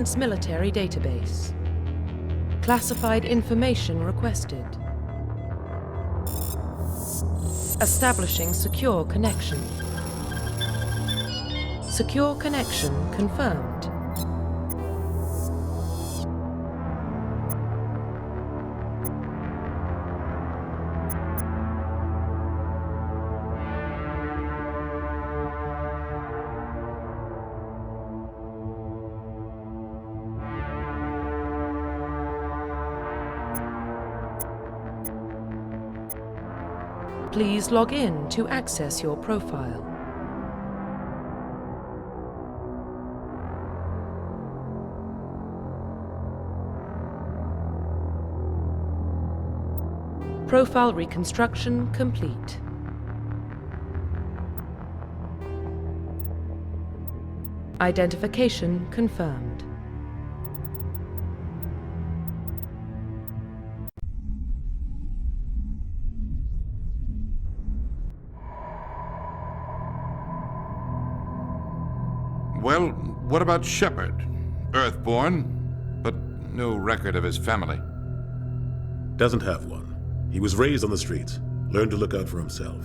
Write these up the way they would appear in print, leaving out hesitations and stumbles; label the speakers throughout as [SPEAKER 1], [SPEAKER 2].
[SPEAKER 1] Military database. Classified information requested. Establishing secure connection. Secure connection confirmed. Please log in to access your profile. Profile reconstruction complete. Identification confirmed.
[SPEAKER 2] Well, what about Shepard? Earthborn, but no record of his family.
[SPEAKER 3] Doesn't have one. He was raised on the streets, learned to look out for himself.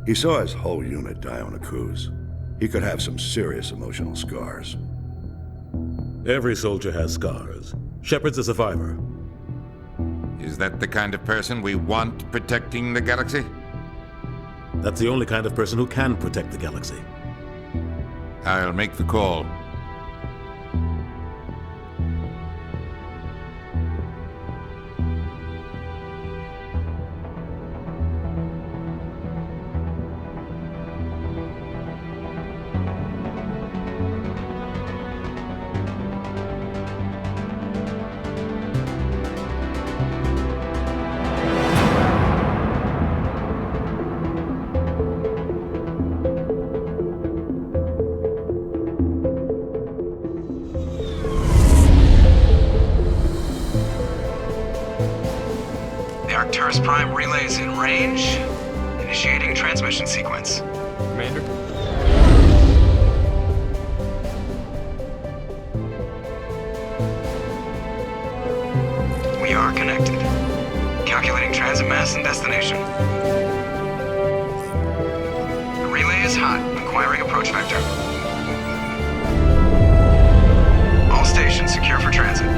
[SPEAKER 4] He saw his whole unit die on a cruise. He could have some serious emotional scars.
[SPEAKER 3] Every soldier has scars. Shepard's a survivor.
[SPEAKER 2] Is that the kind of person we want protecting the galaxy?
[SPEAKER 3] That's the only kind of person who can protect the galaxy.
[SPEAKER 2] I'll make the call.
[SPEAKER 5] Prime relays in range. Initiating transmission sequence.
[SPEAKER 6] Commander?
[SPEAKER 5] We are connected. Calculating transit mass and destination. The relay is hot. Acquiring approach vector. All stations secure for transit.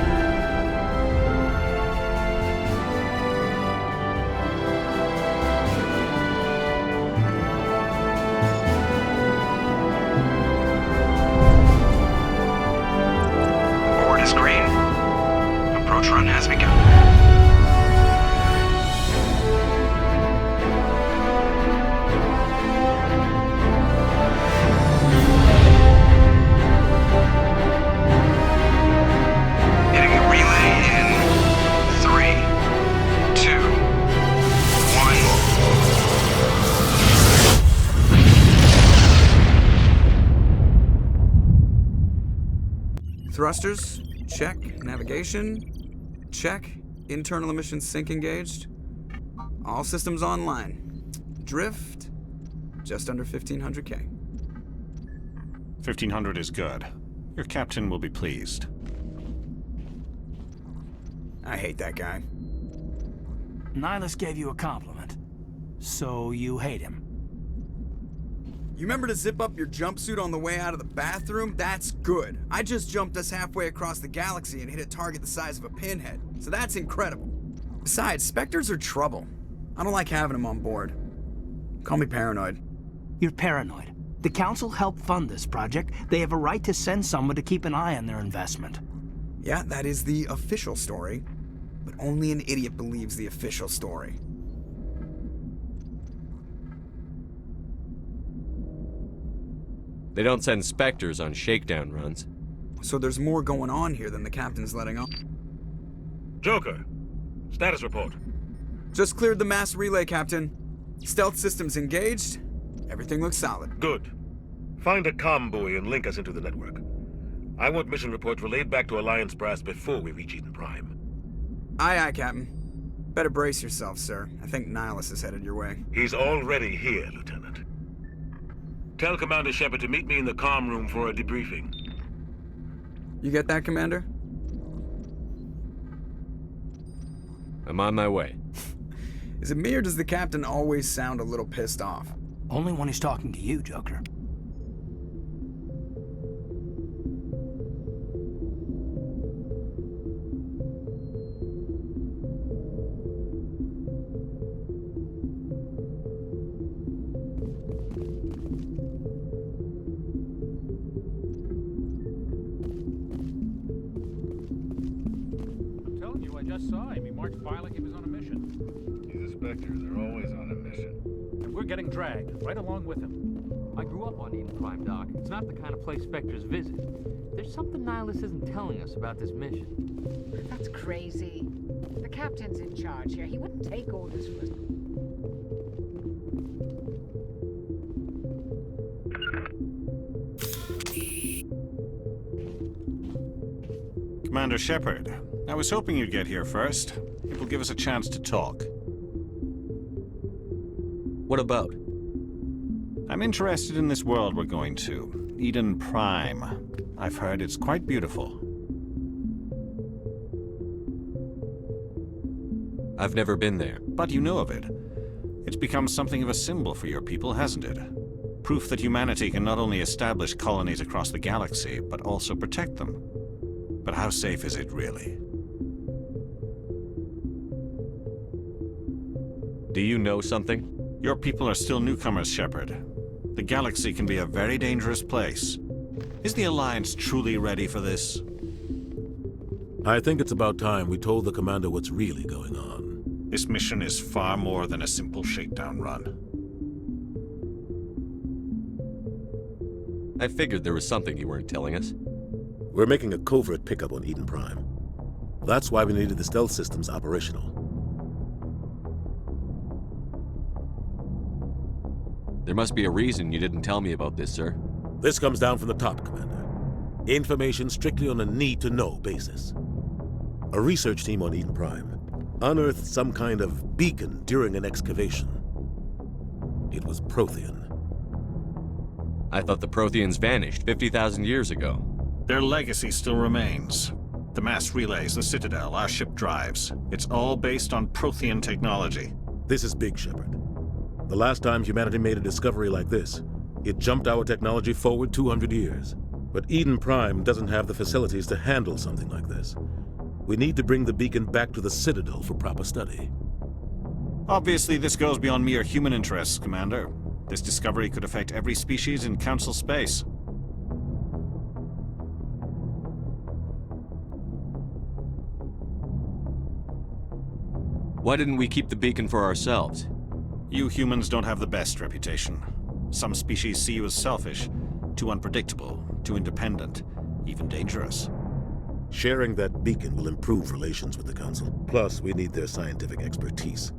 [SPEAKER 5] Run has begun. Hitting the relay in 3, 2, 1. Thrusters, check. Navigation, check. Internal emissions sync engaged. All systems online. Drift, just under 1,500K.
[SPEAKER 6] 1,500 is good. Your captain will be pleased.
[SPEAKER 5] I hate that guy.
[SPEAKER 7] Nihilus gave you a compliment. So you hate him.
[SPEAKER 5] You remember to zip up your jumpsuit on the way out of the bathroom? That's good. I just jumped us halfway across the galaxy and hit a target the size of a pinhead. So that's incredible. Besides, Spectres are trouble. I don't like having them on board. Call me paranoid.
[SPEAKER 7] You're paranoid. The Council helped fund this project. They have a right to send someone to keep an eye on their investment.
[SPEAKER 5] Yeah, that is the official story. But only an idiot believes the official story.
[SPEAKER 8] They don't send Spectres on shakedown runs.
[SPEAKER 5] So there's more going on here than the captain's letting on.
[SPEAKER 3] Joker, status report.
[SPEAKER 5] Just cleared the mass relay, Captain. Stealth systems engaged. Everything looks solid.
[SPEAKER 3] Good. Find a comm buoy and link us into the network. I want mission reports relayed back to Alliance Brass before we reach Eden Prime.
[SPEAKER 5] Aye, aye, Captain. Better brace yourself, sir. I think Nihilus is headed your way.
[SPEAKER 3] He's already here, Lieutenant. Tell Commander Shepard to meet me in the comm room for a debriefing.
[SPEAKER 5] You get that, Commander?
[SPEAKER 8] I'm on my way.
[SPEAKER 5] Is it me or does the captain always sound a little pissed off?
[SPEAKER 7] Only when he's talking to you, Joker.
[SPEAKER 9] I'm telling you, I just saw him. He marched by like he was on a mission.
[SPEAKER 3] These inspectors are always on a mission.
[SPEAKER 9] And we're getting dragged right along with him.
[SPEAKER 10] I grew up on Eden Prime, Doc. It's not the kind of place Spectres visit. There's something Nihilus isn't telling us about this mission.
[SPEAKER 11] That's crazy. The captain's in charge here. He wouldn't take orders from us.
[SPEAKER 6] Commander Shepard, I was hoping you'd get here first. It will give us a chance to talk.
[SPEAKER 8] What about?
[SPEAKER 6] I'm interested in this world we're going to, Eden Prime. I've heard it's quite beautiful.
[SPEAKER 8] I've never been there.
[SPEAKER 6] But you know of it. It's become something of a symbol for your people, hasn't it? Proof that humanity can not only establish colonies across the galaxy, but also protect them. But how safe is it, really?
[SPEAKER 8] Do you know something?
[SPEAKER 6] Your people are still newcomers, Shepard. The galaxy can be a very dangerous place. Is the Alliance truly ready for this?
[SPEAKER 12] I think it's about time we told the Commander what's really going on.
[SPEAKER 6] This mission is far more than a simple shakedown run.
[SPEAKER 8] I figured there was something you weren't telling us.
[SPEAKER 12] We're making a covert pickup on Eden Prime. That's why we needed the stealth systems operational.
[SPEAKER 8] There must be a reason you didn't tell me about this, sir.
[SPEAKER 12] This comes down from the top, Commander. Information strictly on a need-to-know basis. A research team on Eden Prime unearthed some kind of beacon during an excavation. It was Prothean.
[SPEAKER 8] I thought the Protheans vanished 50,000 years ago.
[SPEAKER 6] Their legacy still remains. The mass relays, the Citadel, our ship drives. It's all based on Prothean technology.
[SPEAKER 12] This is big, Shepard. The last time humanity made a discovery like this, it jumped our technology forward 200 years. But Eden Prime doesn't have the facilities to handle something like this. We need to bring the beacon back to the Citadel for proper study.
[SPEAKER 6] Obviously, this goes beyond mere human interests, Commander. This discovery could affect every species in Council space.
[SPEAKER 8] Why didn't we keep the beacon for ourselves?
[SPEAKER 6] You humans don't have the best reputation. Some species see you as selfish, too unpredictable, too independent, even dangerous.
[SPEAKER 12] Sharing that beacon will improve relations with the Council. Plus, we need their scientific expertise.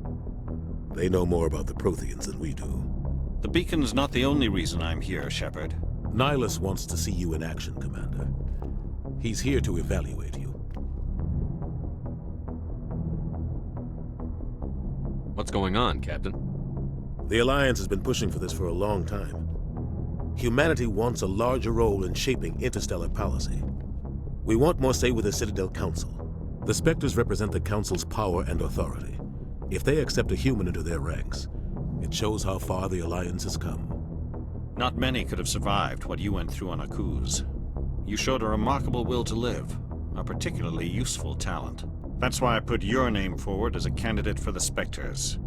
[SPEAKER 12] They know more about the Protheans than we do.
[SPEAKER 6] The beacon's not the only reason I'm here, Shepard.
[SPEAKER 12] Nihilus wants to see you in action, Commander. He's here to evaluate you.
[SPEAKER 8] What's going on, Captain?
[SPEAKER 12] The Alliance has been pushing for this for a long time. Humanity wants a larger role in shaping interstellar policy. We want more say with the Citadel Council. The Spectres represent the Council's power and authority. If they accept a human into their ranks, it shows how far the Alliance has come.
[SPEAKER 6] Not many could have survived what you went through on Akuz. You showed a remarkable will to live, a particularly useful talent. That's why I put your name forward as a candidate for the Spectres.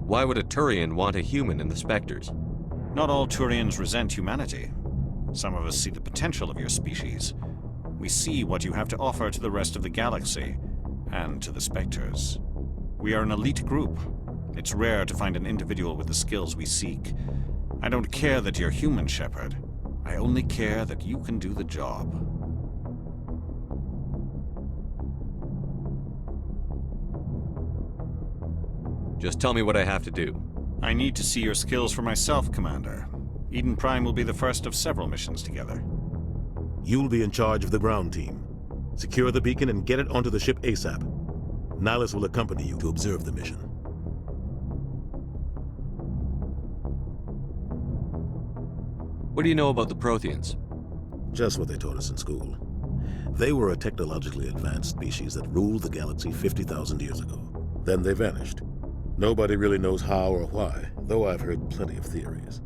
[SPEAKER 8] Why would a Turian want a human in the Spectres?
[SPEAKER 6] Not all Turians resent humanity. Some of us see the potential of your species. We see what you have to offer to the rest of the galaxy, and to the Spectres. We are an elite group. It's rare to find an individual with the skills we seek. I don't care that you're human, Shepard. I only care that you can do the job.
[SPEAKER 8] Just tell me what I have to do.
[SPEAKER 6] I need to see your skills for myself, Commander. Eden Prime will be the first of several missions together.
[SPEAKER 12] You'll be in charge of the ground team. Secure the beacon and get it onto the ship ASAP. Nihilus will accompany you to observe the mission.
[SPEAKER 8] What do you know about the Protheans?
[SPEAKER 12] Just what they taught us in school. They were a technologically advanced species that ruled the galaxy 50,000 years ago. Then they vanished. Nobody really knows how or why, though I've heard plenty of theories.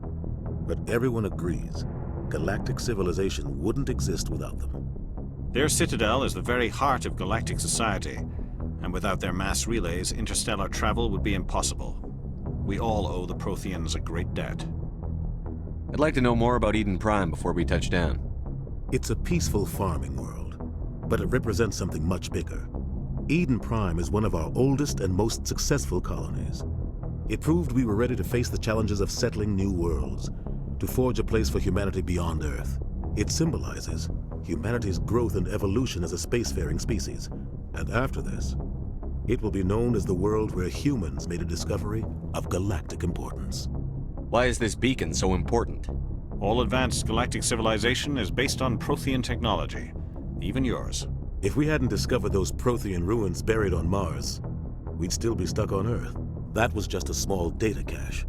[SPEAKER 12] But everyone agrees galactic civilization wouldn't exist without them.
[SPEAKER 6] Their citadel is the very heart of galactic society, and without their mass relays, interstellar travel would be impossible. We all owe the Protheans a great debt.
[SPEAKER 8] I'd like to know more about Eden Prime before we touch down.
[SPEAKER 12] It's a peaceful farming world, but it represents something much bigger. Eden Prime is one of our oldest and most successful colonies. It proved we were ready to face the challenges of settling new worlds, to forge a place for humanity beyond Earth. It symbolizes humanity's growth and evolution as a spacefaring species. And after this, it will be known as the world where humans made a discovery of galactic importance.
[SPEAKER 8] Why is this beacon so important?
[SPEAKER 6] All advanced galactic civilization is based on Prothean technology, even yours.
[SPEAKER 12] If we hadn't discovered those Prothean ruins buried on Mars, we'd still be stuck on Earth. That was just a small data cache.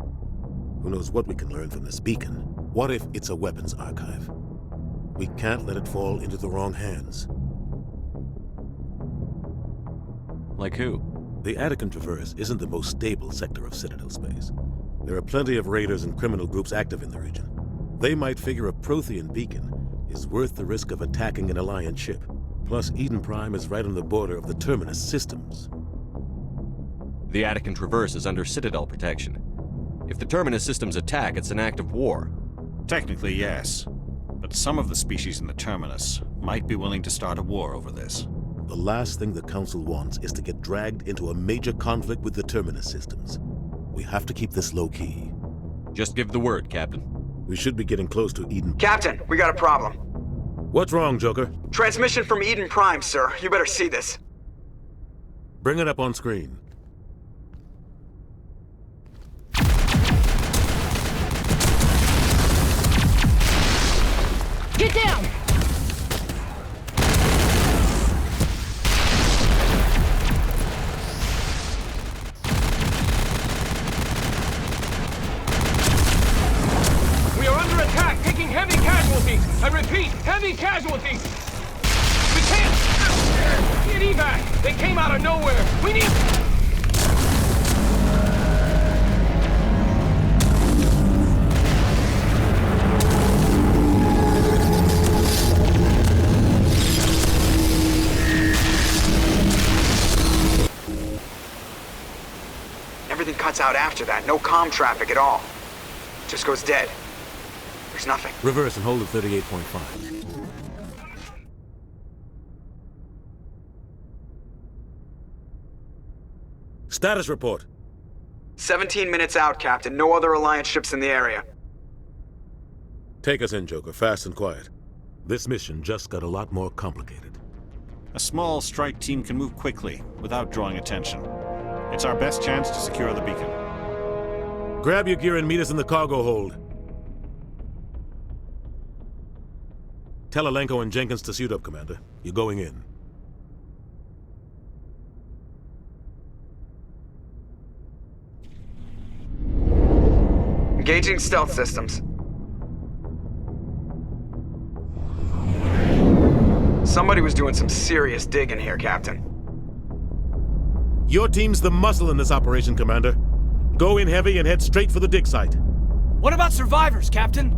[SPEAKER 12] Who knows what we can learn from this beacon? What if it's a weapons archive? We can't let it fall into the wrong hands.
[SPEAKER 8] Like who?
[SPEAKER 12] The Attican Traverse isn't the most stable sector of Citadel space. There are plenty of raiders and criminal groups active in the region. They might figure a Prothean beacon is worth the risk of attacking an Alliance ship. Plus, Eden Prime is right on the border of the Terminus systems.
[SPEAKER 8] The Attican Traverse is under Citadel protection. If the Terminus systems attack, it's an act of war.
[SPEAKER 6] Technically, yes. But some of the species in the Terminus might be willing to start a war over this.
[SPEAKER 12] The last thing the Council wants is to get dragged into a major conflict with the Terminus systems. We have to keep this low-key.
[SPEAKER 8] Just give the word, Captain.
[SPEAKER 12] We should be getting close to Eden.
[SPEAKER 5] Captain, we got a problem.
[SPEAKER 12] What's wrong, Joker?
[SPEAKER 5] Transmission from Eden Prime, sir. You better see this.
[SPEAKER 12] Bring it up on screen.
[SPEAKER 13] Get down!
[SPEAKER 9] We are under attack, taking heavy casualties. I repeat, heavy casualties. We can't get evac. They came out of nowhere. We need.
[SPEAKER 5] Everything cuts out after that. No comm traffic at all. Just goes dead. There's nothing.
[SPEAKER 12] Reverse and hold at 38.5. Status report.
[SPEAKER 5] 17 minutes out, Captain. No other Alliance ships in the area.
[SPEAKER 12] Take us in, Joker, fast and quiet. This mission just got a lot more complicated.
[SPEAKER 6] A small strike team can move quickly, without drawing attention. It's our best chance to secure the beacon.
[SPEAKER 12] Grab your gear and meet us in the cargo hold. Tell Alenko and Jenkins to suit up, Commander. You're going in.
[SPEAKER 5] Engaging stealth systems. Somebody was doing some serious digging here, Captain.
[SPEAKER 12] Your team's the muscle in this operation, Commander. Go in heavy and head straight for the dig site.
[SPEAKER 7] What about survivors, Captain?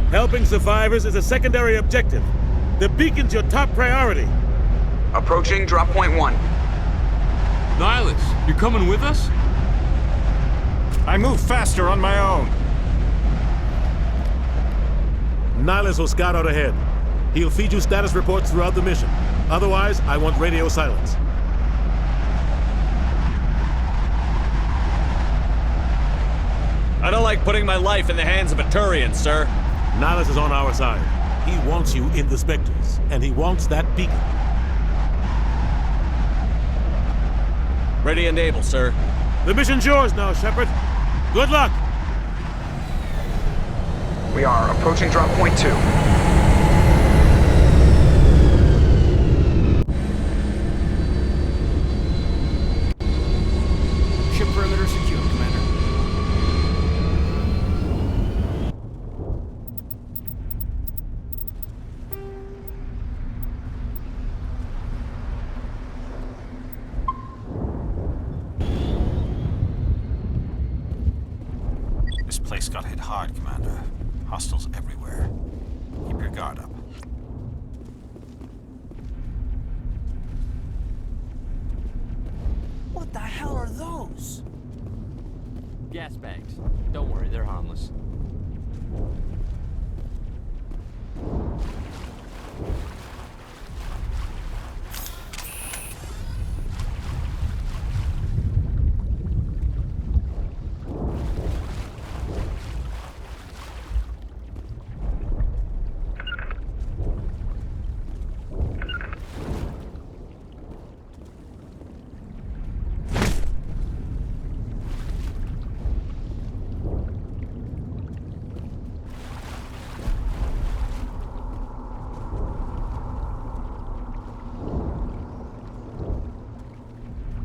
[SPEAKER 12] Helping survivors is a secondary objective. The beacon's your top priority.
[SPEAKER 5] Approaching drop point 1.
[SPEAKER 9] Nihilus, you coming with us?
[SPEAKER 6] I move faster on my own.
[SPEAKER 12] Nihilus will scout out ahead. He'll feed you status reports throughout the mission. Otherwise, I want radio silence.
[SPEAKER 8] I don't like putting my life in the hands of a Turian, sir.
[SPEAKER 12] Nihilus is on our side. He wants you in the Spectres, and he wants that beacon.
[SPEAKER 8] Ready and able, sir.
[SPEAKER 12] The mission's yours now, Shepard. Good luck!
[SPEAKER 5] We are approaching drop point 2.
[SPEAKER 7] Ship perimeter secure, Commander.
[SPEAKER 6] Place got hit hard, Commander. Hostiles everywhere. Keep your guard up.
[SPEAKER 7] What the hell are those?
[SPEAKER 10] Gas bags. Don't worry, they're harmless.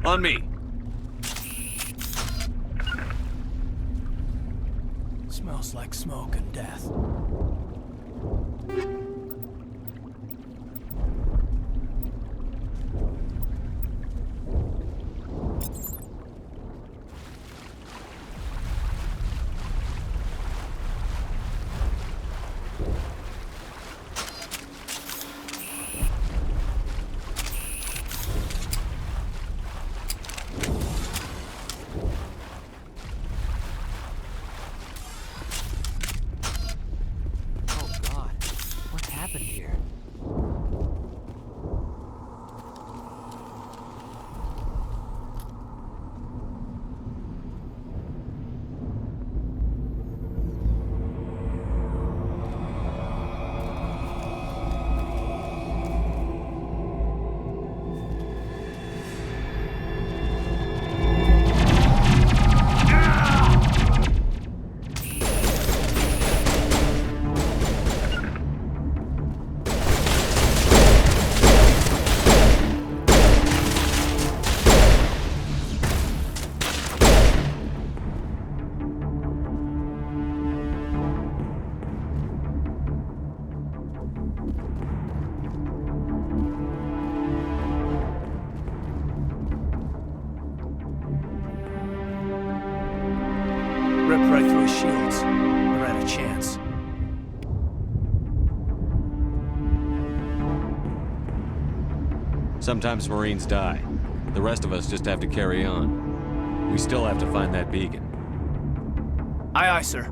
[SPEAKER 8] On me.
[SPEAKER 7] Smells like smoke and death. Ripped right through his shields. Never had a chance.
[SPEAKER 8] Sometimes Marines die. The rest of us just have to carry on. We still have to find that beacon.
[SPEAKER 7] Aye, aye, sir.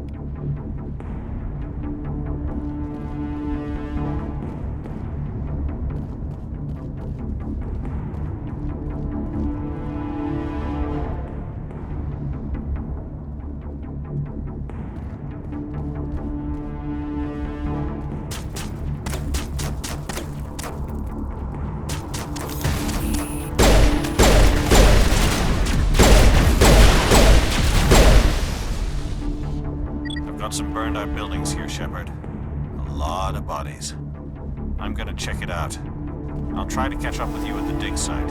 [SPEAKER 6] Some burned out buildings here, Shepard. A lot of bodies. I'm gonna check it out. I'll try to catch up with you at the dig site.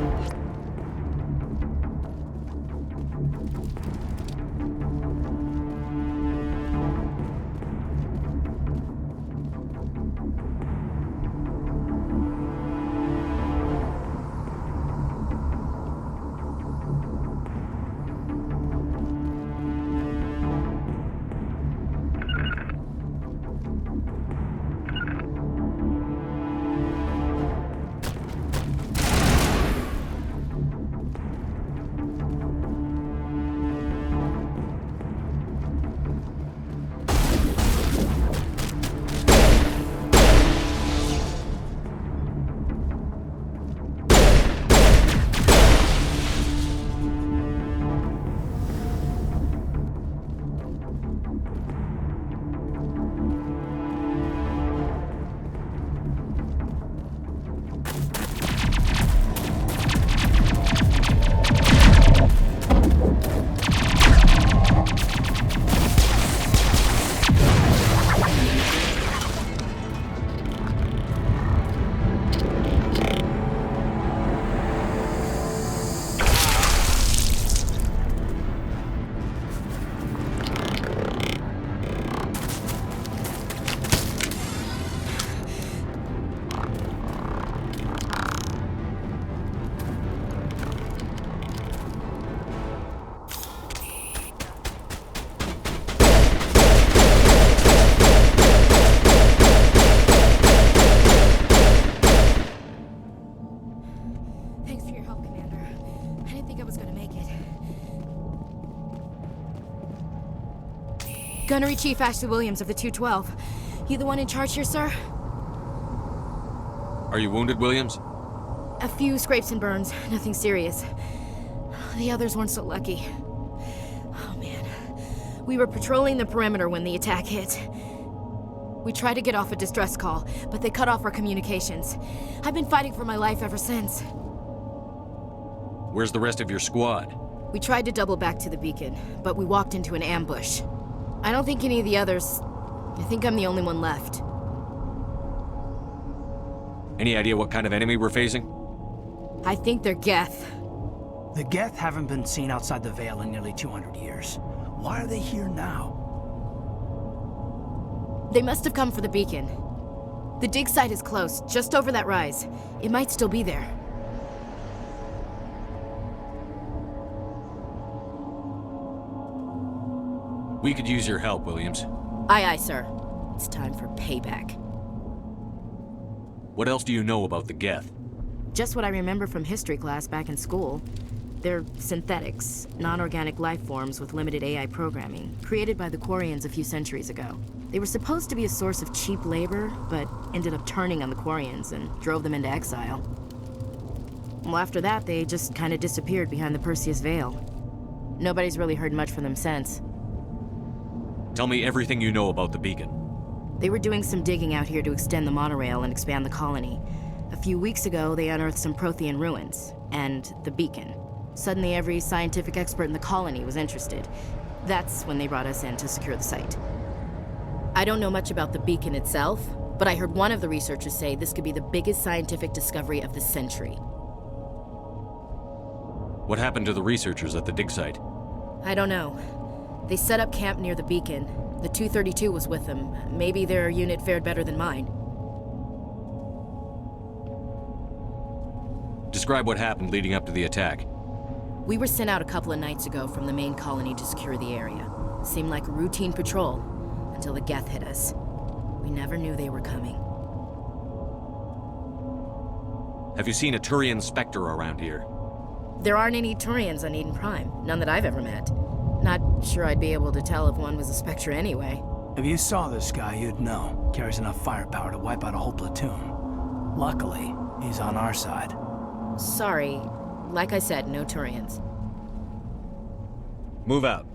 [SPEAKER 13] Gunnery Chief Ashley Williams of the 212. You the one in charge here, sir?
[SPEAKER 8] Are you wounded, Williams?
[SPEAKER 13] A few scrapes and burns, nothing serious. The others weren't so lucky. Oh man. We were patrolling the perimeter when the attack hit. We tried to get off a distress call, but they cut off our communications. I've been fighting for my life ever since.
[SPEAKER 8] Where's the rest of your squad?
[SPEAKER 13] We tried to double back to the beacon, but we walked into an ambush. I don't think any of the others... I think I'm the only one left.
[SPEAKER 8] Any idea what kind of enemy we're facing?
[SPEAKER 13] I think they're Geth.
[SPEAKER 7] The Geth haven't been seen outside the Veil in nearly 200 years. Why are they here now?
[SPEAKER 13] They must have come for the beacon. The dig site is close, just over that rise. It might still be there.
[SPEAKER 8] We could use your help, Williams.
[SPEAKER 13] Aye, aye, sir. It's time for payback.
[SPEAKER 8] What else do you know about the Geth?
[SPEAKER 13] Just what I remember from history class back in school. They're synthetics, non-organic life forms with limited AI programming, created by the Quarians a few centuries ago. They were supposed to be a source of cheap labor, but ended up turning on the Quarians and drove them into exile. Well, after that, they just kind of disappeared behind the Perseus Veil. Nobody's really heard much from them since.
[SPEAKER 8] Tell me everything you know about the beacon.
[SPEAKER 13] They were doing some digging out here to extend the monorail and expand the colony. A few weeks ago, they unearthed some Prothean ruins, and the beacon. Suddenly, every scientific expert in the colony was interested. That's when they brought us in to secure the site. I don't know much about the beacon itself, but I heard one of the researchers say this could be the biggest scientific discovery of the century.
[SPEAKER 8] What happened to the researchers at the dig site?
[SPEAKER 13] I don't know. They set up camp near the beacon. The 232 was with them. Maybe their unit fared better than mine.
[SPEAKER 8] Describe what happened leading up to the attack.
[SPEAKER 13] We were sent out a couple of nights ago from the main colony to secure the area. Seemed like a routine patrol, until the Geth hit us. We never knew they were coming.
[SPEAKER 8] Have you seen a Turian Spectre around here?
[SPEAKER 13] There aren't any Turians on Eden Prime. None that I've ever met. Not sure I'd be able to tell if one was a Spectre anyway.
[SPEAKER 7] If you saw this guy, you'd know. Carries enough firepower to wipe out a whole platoon. Luckily, he's on our side.
[SPEAKER 13] Sorry. Like I said, no Turians.
[SPEAKER 8] Move out.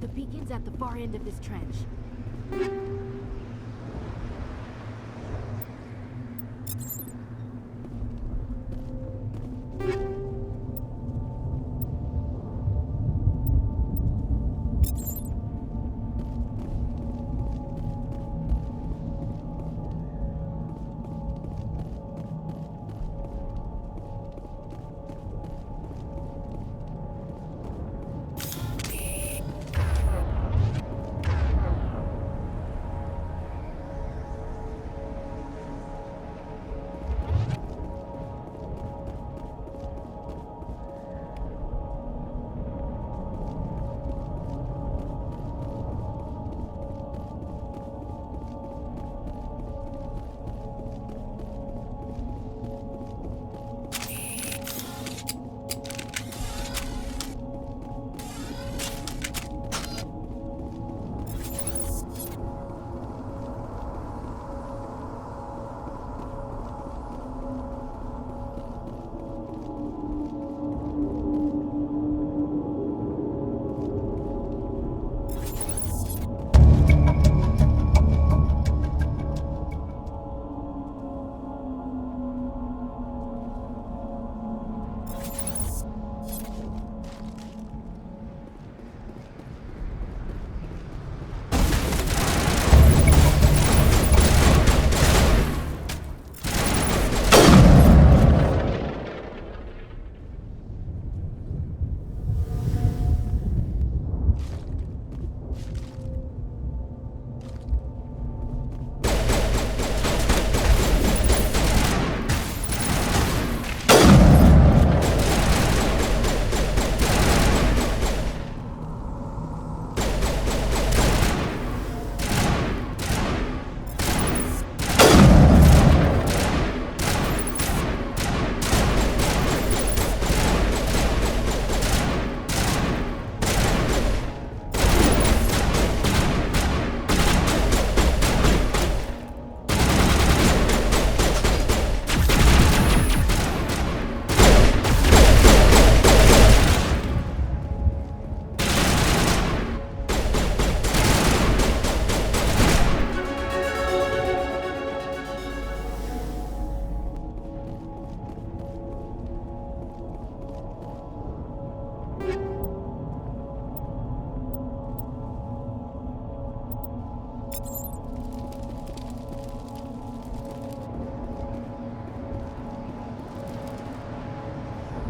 [SPEAKER 13] The beacon's at the far end of this trench.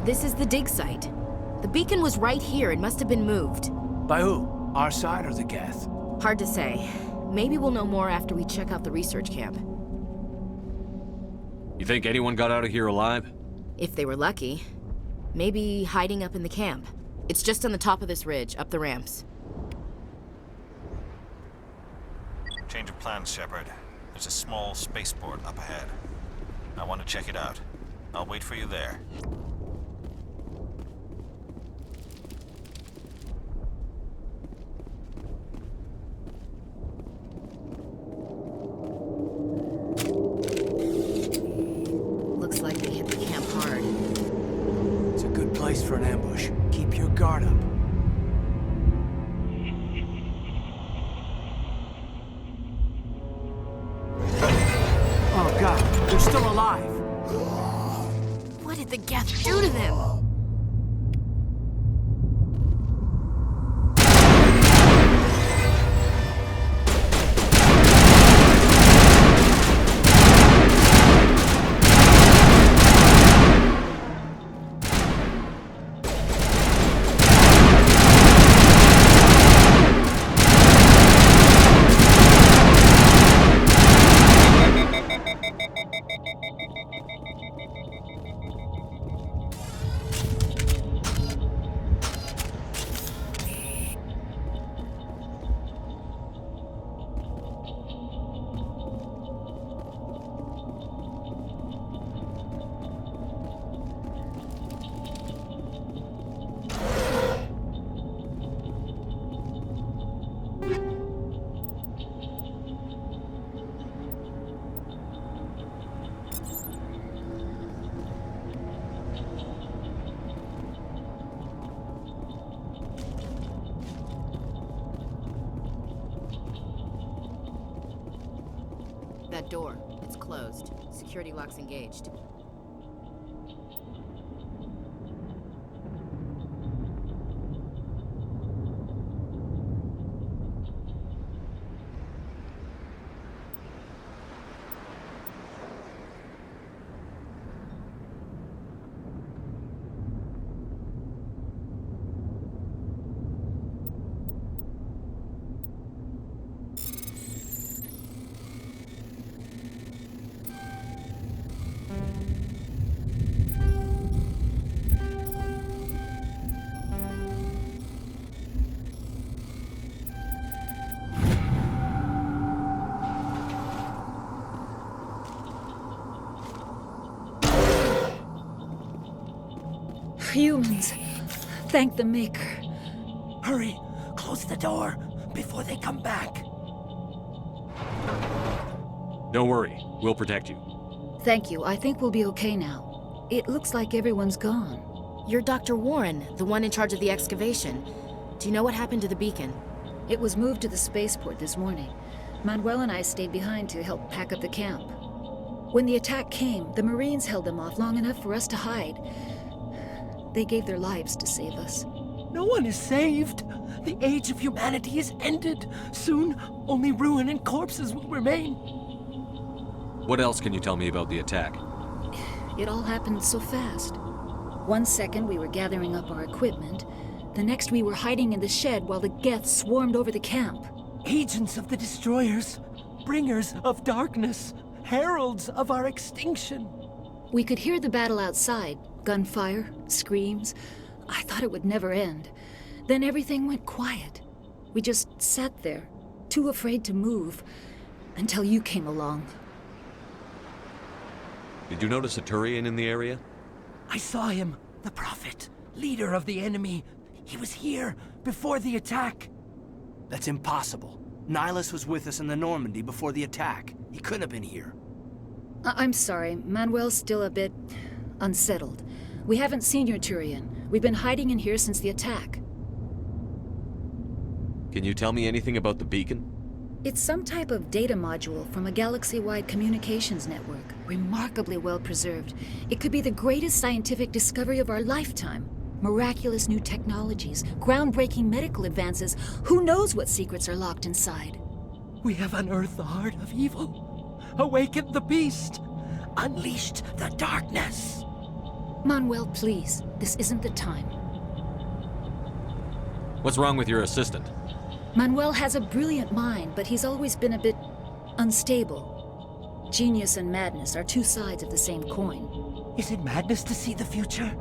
[SPEAKER 13] This is the dig site. The beacon was right here. It must have been moved.
[SPEAKER 7] By who? Our side or the Geth?
[SPEAKER 13] Hard to say. Maybe we'll know more after we check out the research camp.
[SPEAKER 8] You think anyone got out of here alive?
[SPEAKER 13] If they were lucky. Maybe hiding up in the camp. It's just on the top of this ridge, up the ramps.
[SPEAKER 6] Change of plans, Shepard. There's a small spaceport up ahead. I want to check it out. I'll wait for you there.
[SPEAKER 13] Looks like they hit the camp hard.
[SPEAKER 7] It's a good place for an ambush. Keep your guard up. Oh god, they're still alive!
[SPEAKER 13] What did the Geth do to them? That door, it's closed. Security lock's engaged.
[SPEAKER 14] Humans. Thank the Maker.
[SPEAKER 7] Hurry! Close the door before they come back.
[SPEAKER 8] Don't worry, we'll protect you.
[SPEAKER 14] Thank you. I think we'll be okay now. It looks like everyone's gone.
[SPEAKER 13] You're Dr. Warren, the one in charge of the excavation. Do you know what happened to the beacon?
[SPEAKER 14] It was moved to the spaceport this morning. Manuel and I stayed behind to help pack up the camp. When the attack came, the Marines held them off long enough for us to hide. They gave their lives to save us.
[SPEAKER 7] No one is saved. The age of humanity is ended. Soon, only ruin and corpses will remain.
[SPEAKER 8] What else can you tell me about the attack?
[SPEAKER 14] It all happened so fast. 1 second we were gathering up our equipment. The next we were hiding in the shed while the Geth swarmed over the camp.
[SPEAKER 7] Agents of the destroyers, bringers of darkness, heralds of our extinction.
[SPEAKER 14] We could hear the battle outside. Gunfire, screams. I thought it would never end. Then everything went quiet. We just sat there, too afraid to move, until you came along.
[SPEAKER 8] Did you notice a Turian in the area?
[SPEAKER 7] I saw him, the Prophet, leader of the enemy. He was here before the attack. That's impossible. Nihilus was with us in the Normandy before the attack. He couldn't have been here.
[SPEAKER 14] I'm sorry. Manuel's still a bit unsettled. We haven't seen your Turian. We've been hiding in here since the attack.
[SPEAKER 8] Can you tell me anything about the beacon?
[SPEAKER 14] It's some type of data module from a galaxy-wide communications network. Remarkably well preserved. It could be the greatest scientific discovery of our lifetime. Miraculous new technologies, groundbreaking medical advances. Who knows what secrets are locked inside?
[SPEAKER 7] We have unearthed the heart of evil, awakened the beast, unleashed the darkness.
[SPEAKER 14] Manuel, please. This isn't the time.
[SPEAKER 8] What's wrong with your assistant?
[SPEAKER 14] Manuel has a brilliant mind, but he's always been a bit unstable. Genius and madness are two sides of the same coin.
[SPEAKER 7] Is it madness to see the future?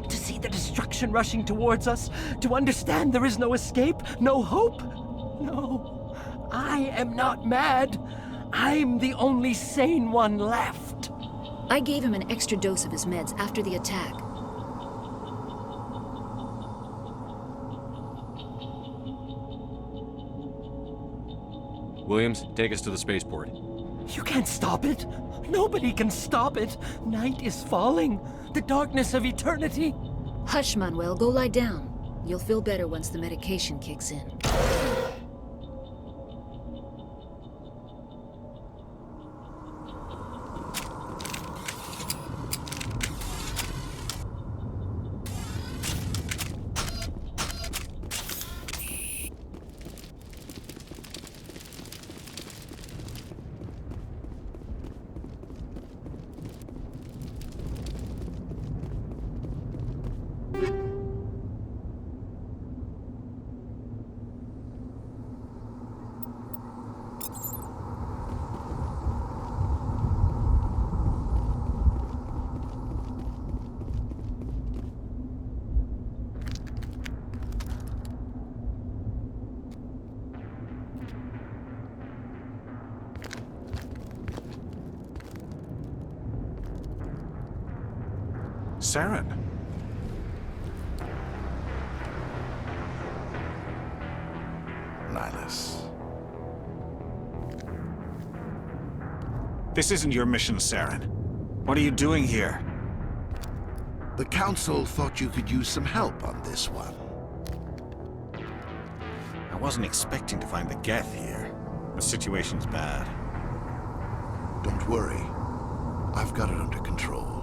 [SPEAKER 7] To see the destruction rushing towards us? To understand there is no escape? No hope? No. I am not mad. I'm the only sane one left.
[SPEAKER 14] I gave him an extra dose of his meds after the attack.
[SPEAKER 8] Williams, take us to the spaceport.
[SPEAKER 7] You can't stop it. Nobody can stop it. Night is falling. The darkness of eternity.
[SPEAKER 14] Hush, Manuel. Go lie down. You'll feel better once the medication kicks in.
[SPEAKER 15] Saren. Nihilus. This isn't your mission, Saren. What are you doing here?
[SPEAKER 16] The Council thought you could use some help on this one.
[SPEAKER 12] I wasn't expecting to find the Geth here. The situation's bad.
[SPEAKER 16] Don't worry. I've got it under control.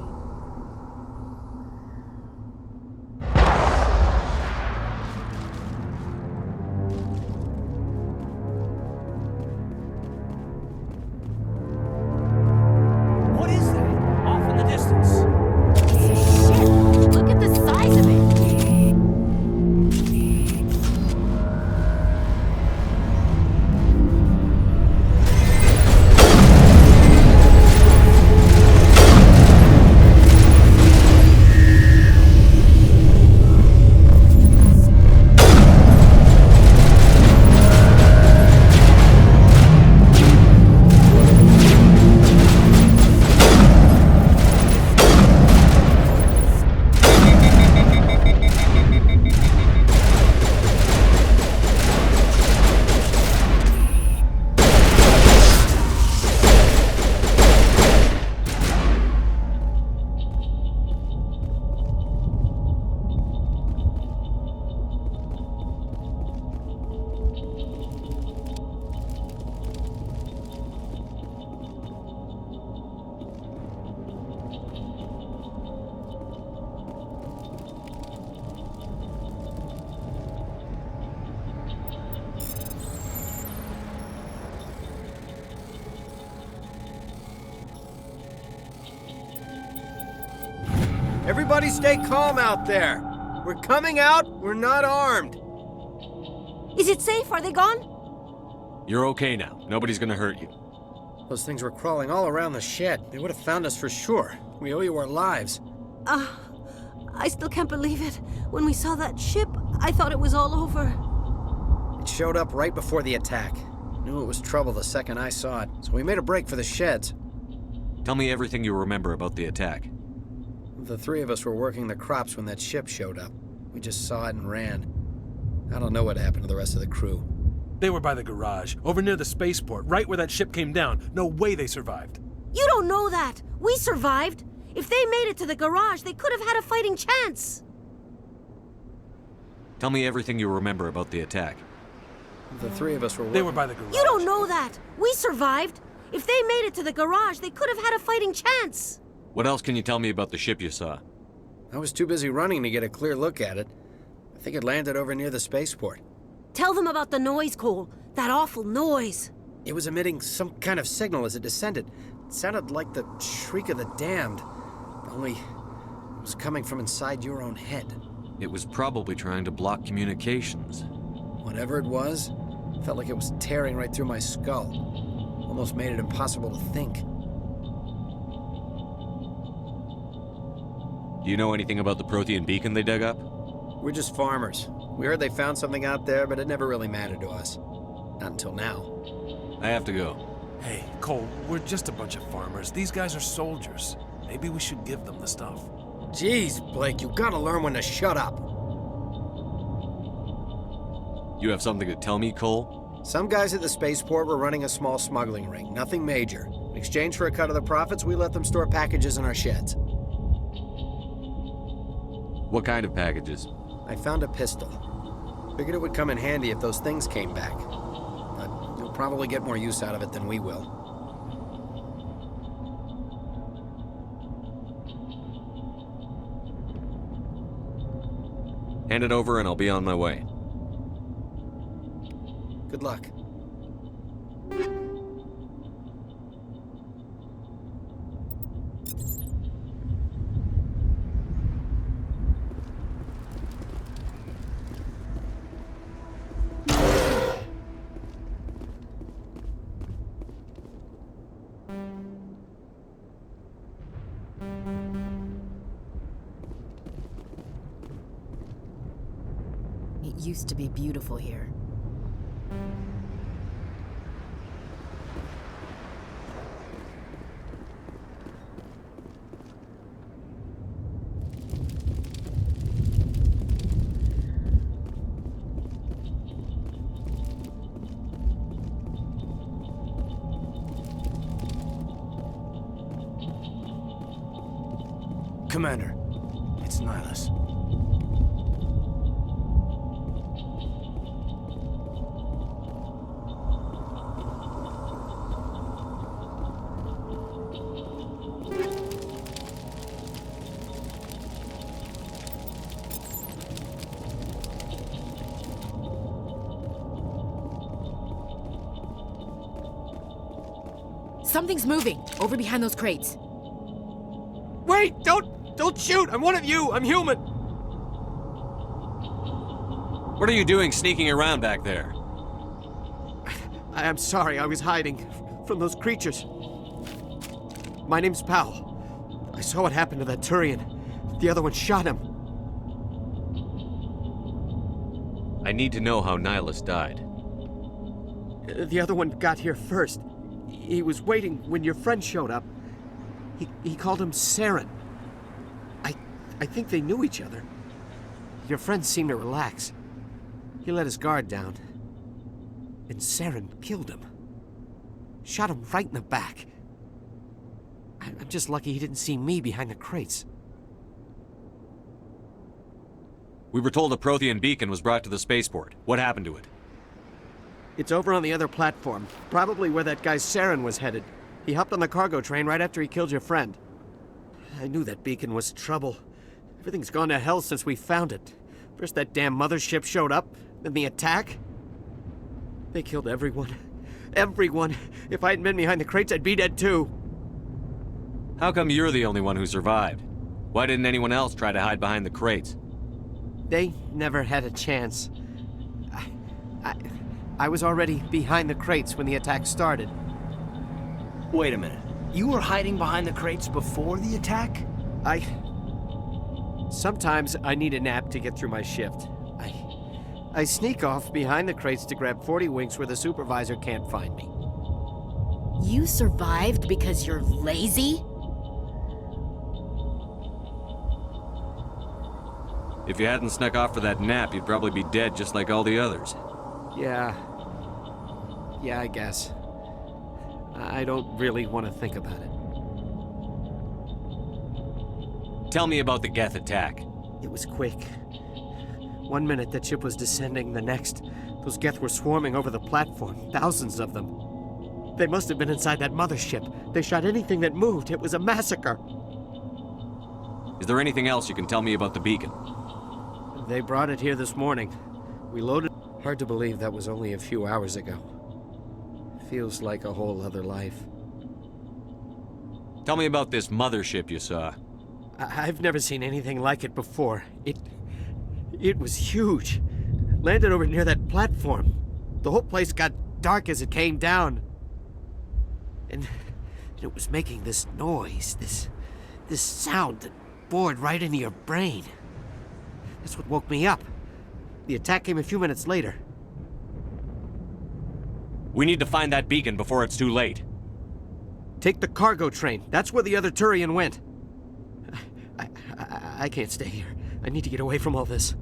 [SPEAKER 17] Everybody stay calm out there. We're coming out, we're not armed.
[SPEAKER 18] Is it safe? Are they gone?
[SPEAKER 8] You're okay now. Nobody's gonna hurt you.
[SPEAKER 17] Those things were crawling all around the shed. They would have found us for sure. We owe you our lives.
[SPEAKER 18] I still can't believe it. When we saw that ship, I thought it was all over.
[SPEAKER 17] It showed up right before the attack. Knew it was trouble the second I saw it, so we made a break for the sheds.
[SPEAKER 8] Tell me everything you remember about the attack.
[SPEAKER 17] The three of us were working the crops when that ship showed up. We just saw it and ran. I don't know what happened to the rest of the crew.
[SPEAKER 19] They were by the garage, over near the spaceport, right where that ship came down. No way they survived.
[SPEAKER 18] You don't know that. We survived. If they made it to the garage, they could have had a fighting chance.
[SPEAKER 8] Tell me everything you remember about the attack.
[SPEAKER 17] The three of us were
[SPEAKER 19] They were by the garage.
[SPEAKER 18] You don't know that. We survived. If they made it to the garage, they could have had a fighting chance.
[SPEAKER 8] What else can you tell me about the ship you saw?
[SPEAKER 17] I was too busy running to get a clear look at it. I think it landed over near the spaceport.
[SPEAKER 18] Tell them about the noise, Cole. That awful noise.
[SPEAKER 17] It was emitting some kind of signal as it descended. It sounded like the shriek of the damned. Only, it was coming from inside your own head.
[SPEAKER 8] It was probably trying to block communications.
[SPEAKER 17] Whatever it was, felt like it was tearing right through my skull. Almost made it impossible to think.
[SPEAKER 8] Do you know anything about the Prothean beacon they dug up?
[SPEAKER 17] We're just farmers. We heard they found something out there, but it never really mattered to us. Not until now.
[SPEAKER 8] I have to go.
[SPEAKER 19] Hey, Cole, we're just a bunch of farmers. These guys are soldiers. Maybe we should give them the stuff.
[SPEAKER 17] Jeez, Blake, you gotta learn when to shut up.
[SPEAKER 8] You have something to tell me, Cole?
[SPEAKER 17] Some guys at the spaceport were running a small smuggling ring, nothing major. In exchange for a cut of the profits, we let them store packages in our sheds.
[SPEAKER 8] What kind of packages?
[SPEAKER 17] I found a pistol. Figured it would come in handy if those things came back. But you'll probably get more use out of it than we will.
[SPEAKER 8] Hand it over and I'll be on my way.
[SPEAKER 17] Good luck.
[SPEAKER 13] It used to be beautiful here.
[SPEAKER 7] Commander, it's Nihilus.
[SPEAKER 13] Something's moving, over behind those crates.
[SPEAKER 7] Wait! Don't shoot! I'm one of you! I'm human!
[SPEAKER 8] What are you doing sneaking around back there?
[SPEAKER 7] I'm sorry, I was hiding from those creatures. My name's Powell. I saw what happened to that Turian. The other one shot him.
[SPEAKER 8] I need to know how Nihilus died.
[SPEAKER 7] The other one got here first. He was waiting when your friend showed up. He called him Saren. I think they knew each other. Your friend seemed to relax. He let his guard down. And Saren killed him. Shot him right in the back. I'm just lucky he didn't see me behind the crates.
[SPEAKER 8] We were told a Prothean beacon was brought to the spaceport. What happened to it?
[SPEAKER 7] It's over on the other platform. Probably where that guy Saren was headed. He hopped on the cargo train right after he killed your friend. I knew that beacon was trouble. Everything's gone to hell since we found it. First that damn mothership showed up, then the attack. They killed everyone. Everyone. If I hadn't been behind the crates, I'd be dead too.
[SPEAKER 8] How come you're the only one who survived? Why didn't anyone else try to hide behind the crates?
[SPEAKER 7] They never had a chance. I was already behind the crates when the attack started.
[SPEAKER 17] Wait a minute. You were hiding behind the crates before the attack?
[SPEAKER 7] Sometimes I need a nap to get through my shift. I sneak off behind the crates to grab 40 winks where the supervisor can't find me.
[SPEAKER 13] You survived because you're lazy?
[SPEAKER 8] If you hadn't snuck off for that nap, you'd probably be dead just like all the others.
[SPEAKER 7] Yeah, I guess. I don't really want to think about it.
[SPEAKER 8] Tell me about the Geth attack.
[SPEAKER 7] It was quick. 1 minute that ship was descending, the next, those Geth were swarming over the platform, thousands of them. They must have been inside that mothership. They shot anything that moved. It was a massacre.
[SPEAKER 8] Is there anything else you can tell me about the beacon?
[SPEAKER 7] They brought it here this morning. We loaded... Hard to believe that was only a few hours ago. Feels like a whole other life.
[SPEAKER 8] Tell me about this mothership you saw.
[SPEAKER 7] I've never seen anything like it before. It was huge. Landed over near that platform. The whole place got dark as it came down. And it was making this noise, this sound that bored right into your brain. That's what woke me up. The attack came a few minutes later.
[SPEAKER 8] We need to find that beacon before it's too late.
[SPEAKER 7] Take the cargo train. That's where the other Turian went. I can't stay here. I need to get away from all this.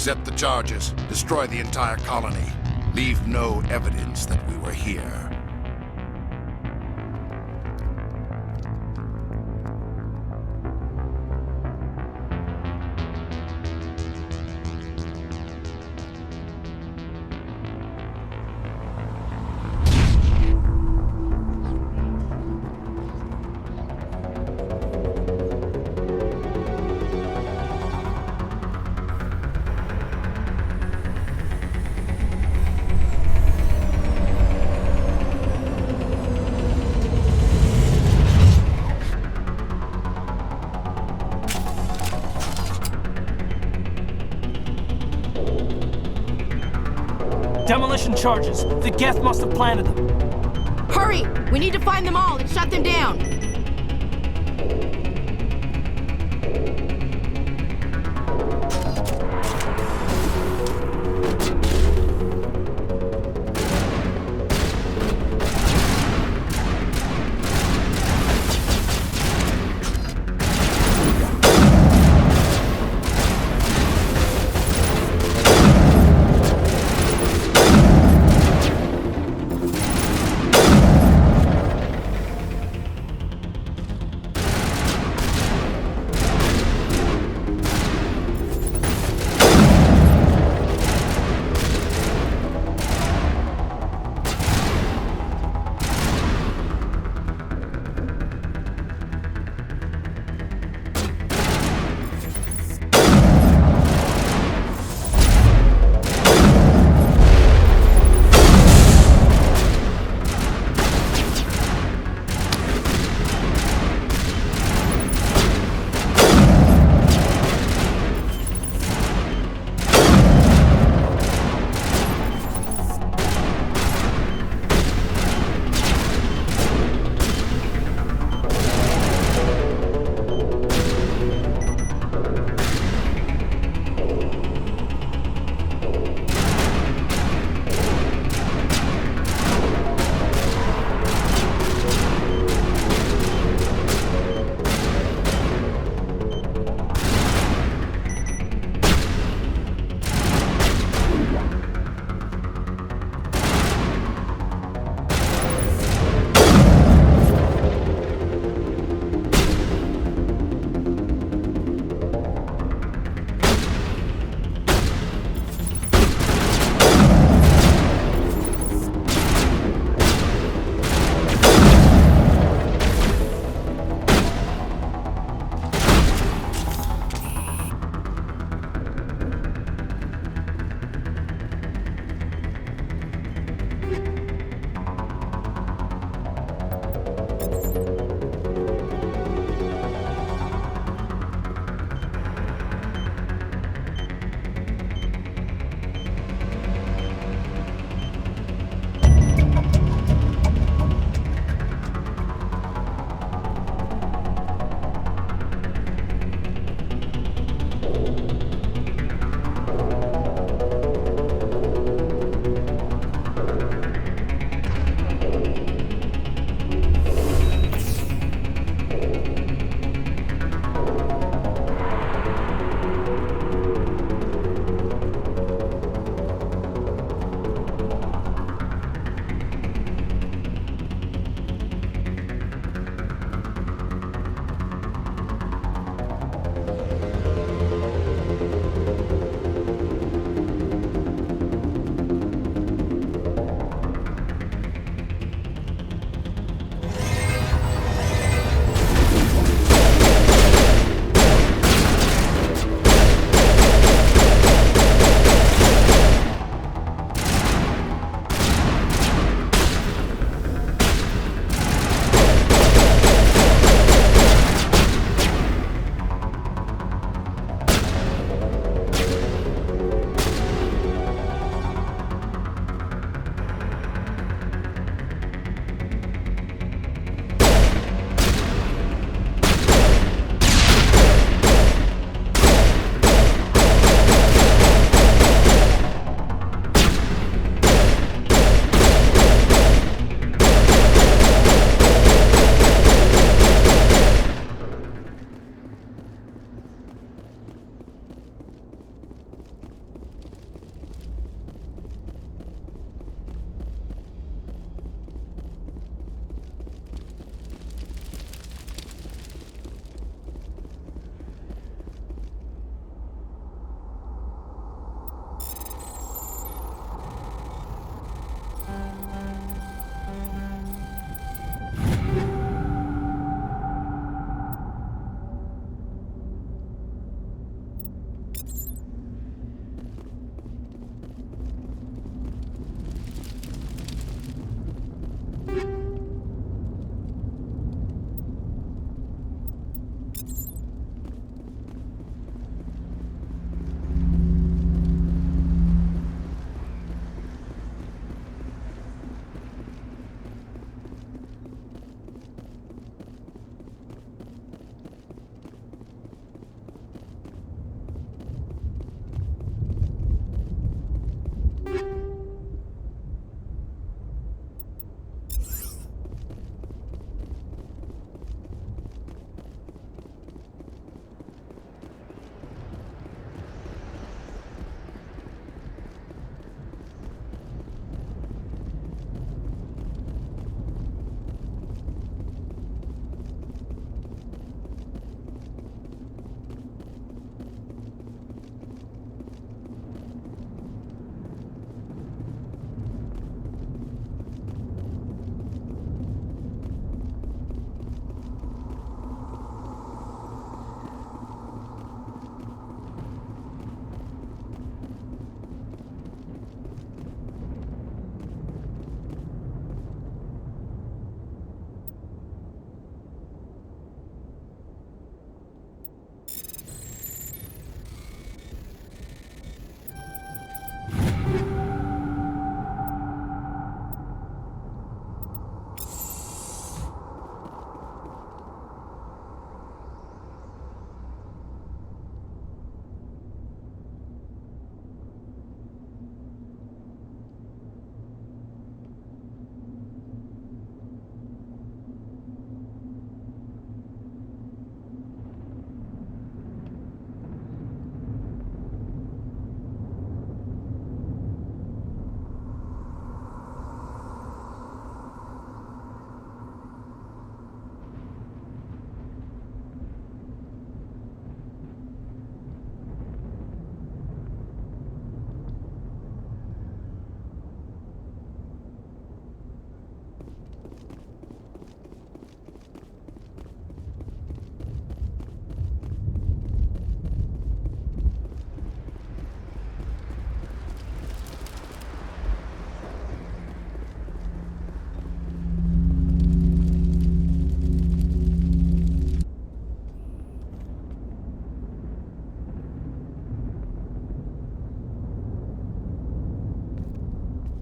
[SPEAKER 16] Accept the charges. Destroy the entire colony. Leave no evidence that we were here.
[SPEAKER 7] Demolition charges. The Geth must have planted them.
[SPEAKER 13] Hurry! We need to find them all and shut them down.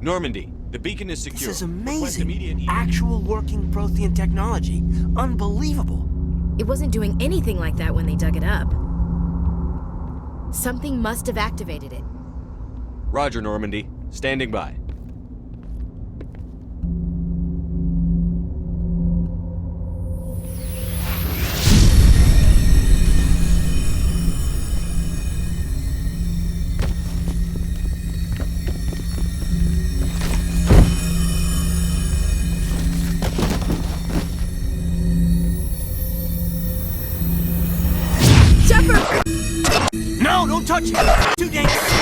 [SPEAKER 8] Normandy, the beacon is secure.
[SPEAKER 7] This is
[SPEAKER 8] Request
[SPEAKER 7] amazing.
[SPEAKER 8] immediate-
[SPEAKER 7] Actual working Prothean technology. Unbelievable.
[SPEAKER 13] It wasn't doing anything like that when they dug it up. Something must have activated it.
[SPEAKER 8] Roger, Normandy. Standing by.
[SPEAKER 7] No, don't touch it! Too dangerous!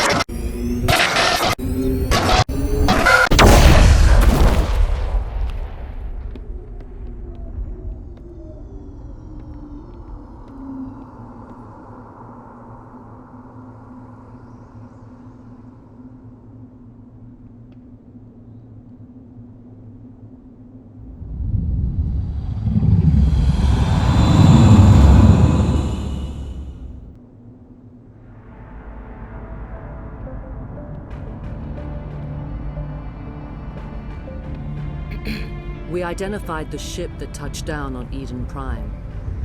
[SPEAKER 1] We identified the ship that touched down on Eden Prime.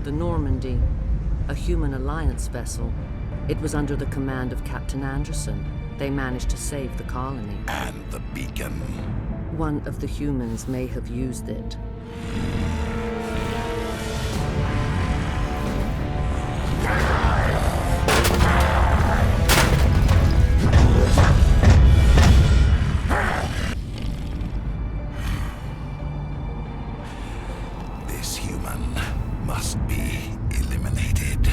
[SPEAKER 1] The Normandy, a human alliance vessel. It was under the command of Captain Anderson. They managed to save the colony.
[SPEAKER 16] And the beacon.
[SPEAKER 1] One of the humans may have used it.
[SPEAKER 16] This human must be eliminated.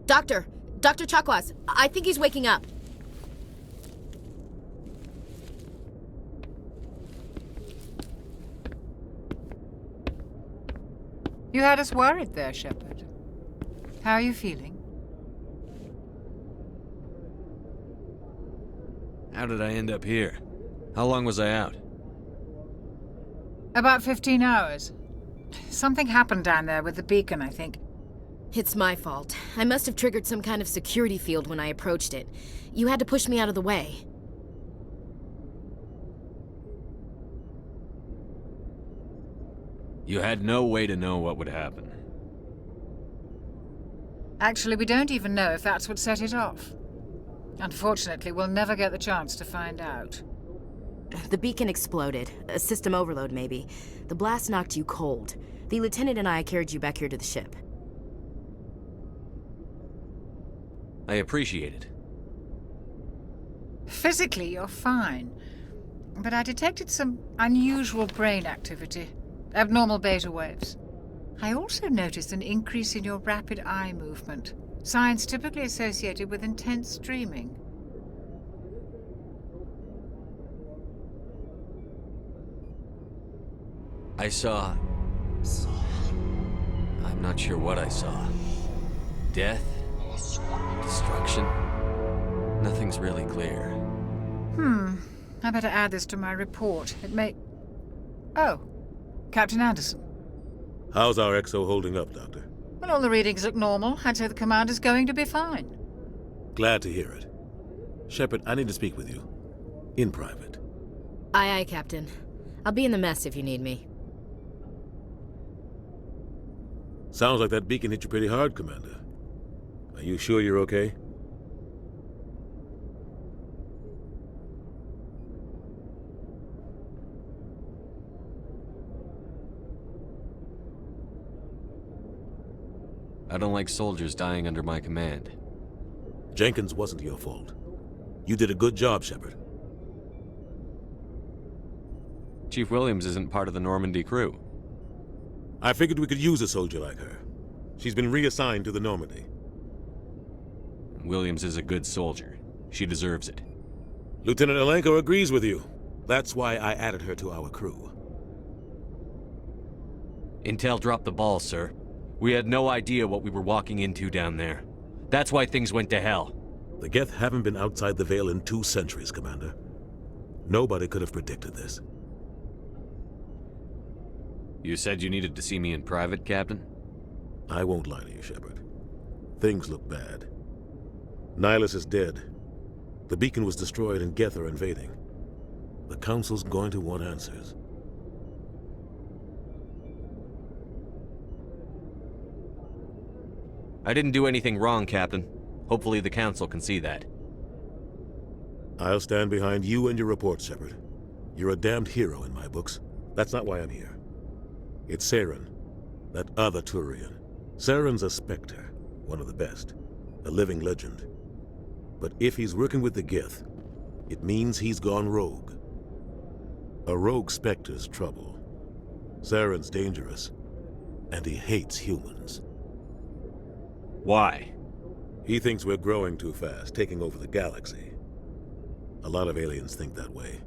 [SPEAKER 13] Dr. Chakwas, I think he's waking up.
[SPEAKER 11] You had us worried there, Shepard. How are you feeling?
[SPEAKER 8] How did I end up here? How long was I out?
[SPEAKER 11] About 15 hours. Something happened down there with the beacon, I think.
[SPEAKER 13] It's my fault. I must have triggered some kind of security field when I approached it. You had to push me out of the way.
[SPEAKER 8] You had no way to know what would happen.
[SPEAKER 11] Actually, we don't even know if that's what set it off. Unfortunately, we'll never get the chance to find out.
[SPEAKER 13] The beacon exploded. A system overload, maybe. The blast knocked you cold. The lieutenant and I carried you back here to the ship.
[SPEAKER 8] I appreciate it.
[SPEAKER 11] Physically, you're fine. But I detected some unusual brain activity. Abnormal beta waves. I also noticed an increase in your rapid eye movement. Signs typically associated with intense dreaming.
[SPEAKER 8] I saw... I'm not sure what I saw. Death? Destruction? Nothing's really clear.
[SPEAKER 11] I better add this to my report. It may... Oh, Captain Anderson.
[SPEAKER 12] How's our XO holding up, Doctor?
[SPEAKER 11] Well, all the readings look normal. I'd say the commander's going to be fine.
[SPEAKER 12] Glad to hear it. Shepard, I need to speak with you. In private.
[SPEAKER 13] Aye, aye, Captain. I'll be in the mess if you need me.
[SPEAKER 12] Sounds like that beacon hit you pretty hard, Commander. Are you sure you're okay?
[SPEAKER 8] I don't like soldiers dying under my command.
[SPEAKER 12] Jenkins wasn't your fault. You did a good job, Shepard.
[SPEAKER 8] Chief Williams isn't part of the Normandy crew.
[SPEAKER 12] I figured we could use a soldier like her. She's been reassigned to the Normandy.
[SPEAKER 8] Williams is a good soldier. She deserves it.
[SPEAKER 12] Lieutenant Alenko agrees with you. That's why I added her to our crew.
[SPEAKER 8] Intel dropped the ball, sir. We had no idea what we were walking into down there. That's why things went to hell.
[SPEAKER 12] The Geth haven't been outside the Veil in 2 centuries, Commander. Nobody could have predicted this.
[SPEAKER 8] You said you needed to see me in private, Captain?
[SPEAKER 12] I won't lie to you, Shepard. Things look bad. Nihilus is dead. The beacon was destroyed and Geth are invading. The Council's going to want answers.
[SPEAKER 8] I didn't do anything wrong, Captain. Hopefully the Council can see that.
[SPEAKER 12] I'll stand behind you and your report, Shepard. You're a damned hero in my books. That's not why I'm here. It's Saren, that other Turian. Saren's a Spectre, one of the best, a living legend. But if he's working with the Geth, it means he's gone rogue. A rogue Spectre's trouble. Saren's dangerous, and he hates humans.
[SPEAKER 8] Why?
[SPEAKER 12] He thinks we're growing too fast, taking over the galaxy. A lot of aliens think that way.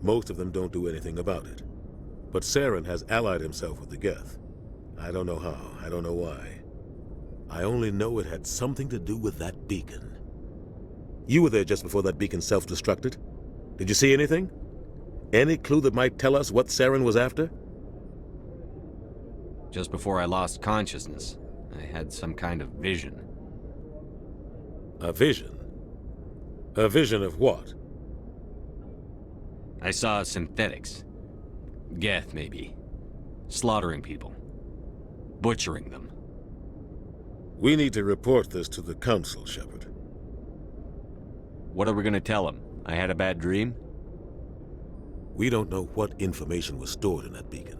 [SPEAKER 12] Most of them don't do anything about it. But Saren has allied himself with the Geth. I don't know how, I don't know why. I only know it had something to do with that beacon. You were there just before that beacon self-destructed. Did you see anything? Any clue that might tell us what Saren was after?
[SPEAKER 8] Just before I lost consciousness, I had some kind of vision.
[SPEAKER 12] A vision? A vision of what?
[SPEAKER 8] I saw synthetics. Geth, maybe. Slaughtering people. Butchering them.
[SPEAKER 12] We need to report this to the Council, Shepard.
[SPEAKER 8] What are we gonna tell them? I had a bad dream?
[SPEAKER 12] We don't know what information was stored in that beacon.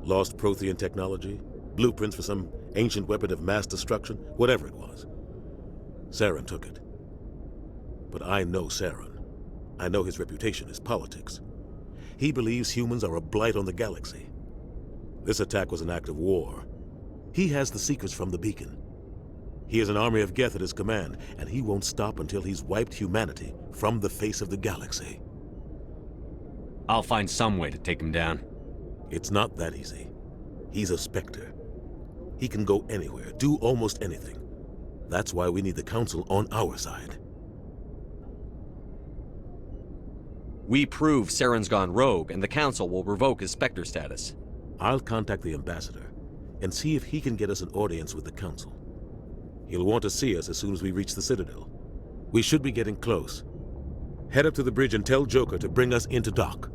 [SPEAKER 12] Lost Prothean technology? Blueprints for some ancient weapon of mass destruction? Whatever it was. Saren took it. But I know Saren. I know his reputation is politics. He believes humans are a blight on the galaxy. This attack was an act of war. He has the secrets from the beacon. He has an army of Geth at his command, and he won't stop until he's wiped humanity from the face of the galaxy.
[SPEAKER 8] I'll find some way to take him down.
[SPEAKER 12] It's not that easy. He's a Spectre. He can go anywhere, do almost anything. That's why we need the Council on our side.
[SPEAKER 8] We prove Saren's gone rogue, and the Council will revoke his Spectre status.
[SPEAKER 12] I'll contact the Ambassador and see if he can get us an audience with the Council. He'll want to see us as soon as we reach the Citadel. We should be getting close. Head up to the bridge and tell Joker to bring us into dock.